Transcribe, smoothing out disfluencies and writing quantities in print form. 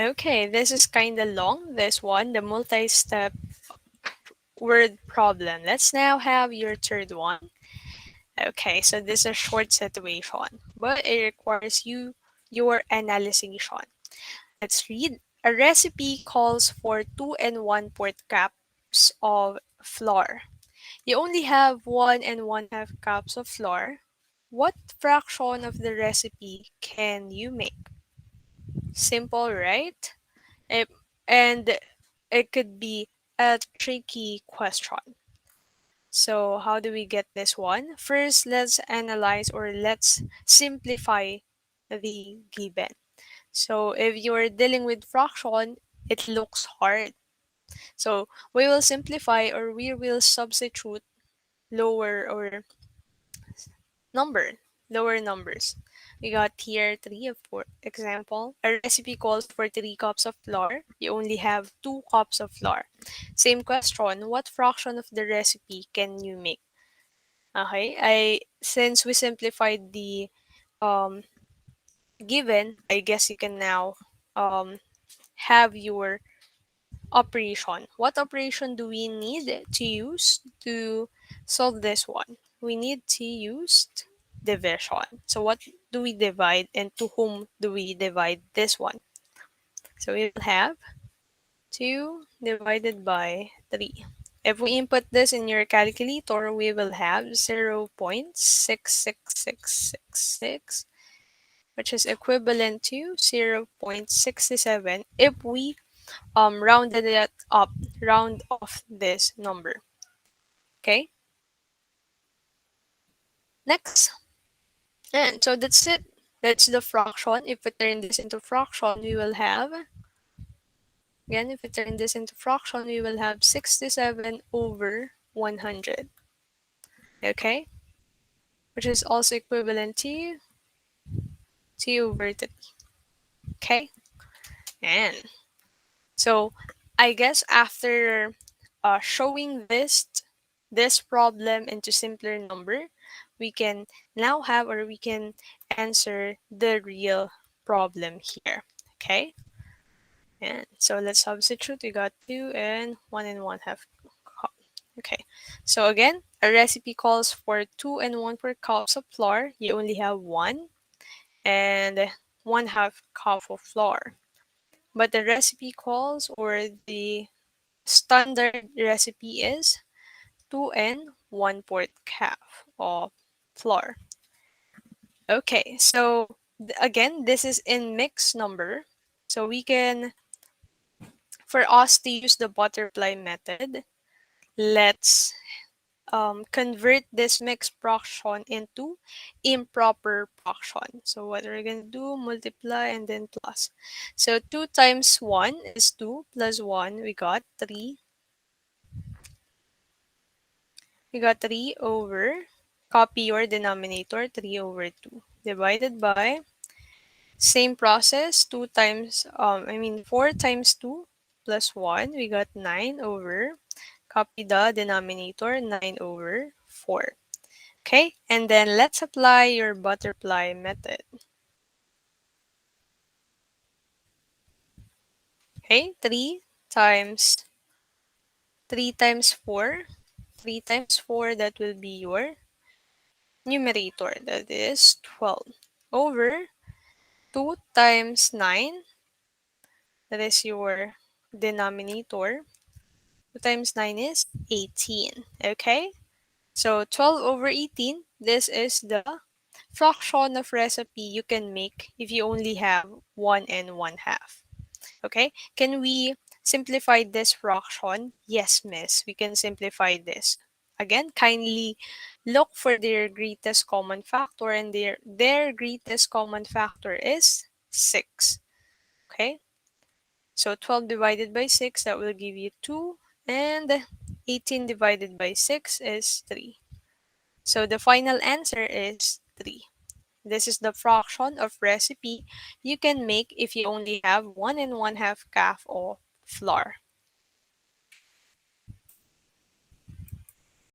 Okay, this is kind of long, this one, the multi-step word problem. Let's now have your third one. Okay, so this is a short situation, but it requires your analyzation. Let's read. A recipe calls for 2 and 1/4 cups of flour. You only have 1 and 1/2 cups of flour. What fraction of the recipe can you make? Simple, right? It, and it could be a tricky question. So, how do we get this one? First, let's analyze or let's simplify the given. So, if you're dealing with fraction, it looks hard. So, we will simplify or we will substitute lower or number, lower numbers. We got here 3, for example. A recipe calls for 3 cups of flour. You only have 2 cups of flour. Same question, what fraction of the recipe can you make? Okay, since we simplified the um, given, I guess you can now um, have your operation. What operation do we need to use to solve this one? We need to use division. So what do we divide and to whom do we divide this one? So we will have 2 divided by 3. If we input this in your calculator, we will have 0.66666, which is equivalent to 0.67 if we rounded it up, round off this number. Okay, next. And so that's it. That's the fraction. If we turn this into fraction, we will have, again, if we turn this into fraction, we will have 67 over 100. Okay, which is also equivalent to 2 over 3. Okay, and so I guess after showing this problem into simpler number, we can now have or we can answer the real problem here. Okay, and so let's substitute. We got 2 and 1 and 1/2 cup. Okay, so again, a recipe calls for 2 and 1/4 cups of flour. You only have 1 and 1/2 cup of flour. But the recipe calls or the standard recipe is 2 and 1/4 cup of flour. Okay, so again, this is in mixed number. So we can, for us to use the butterfly method, let's convert this mixed fraction into improper fraction. So what we're going to do, multiply and then plus. So 2 times 1 is 2 plus 1, we got 3. We got 3 over, copy your denominator, 3 over 2. Divided by, same process, 4 times 2 plus 1, we got 9 over, copy the denominator, 9 over 4. Okay, and then let's apply your butterfly method. Okay, times 3 times 4. 3 times 4, that will be your numerator, that is 12. Over 2 times 9, that is your denominator. 2 times 9 is 18. Okay, so 12 over 18, this is the fraction of recipe you can make if you only have 1 and 1/2. Okay, can we simplify this fraction? Yes, miss, we can simplify this. Again, kindly look for their greatest common factor, and their greatest common factor is 6. Okay, so 12 divided by 6, that will give you 2, and 18 divided by 6 is 3. So the final answer is 3. This is the fraction of recipe you can make if you only have 1 and 1/2 cup of flour.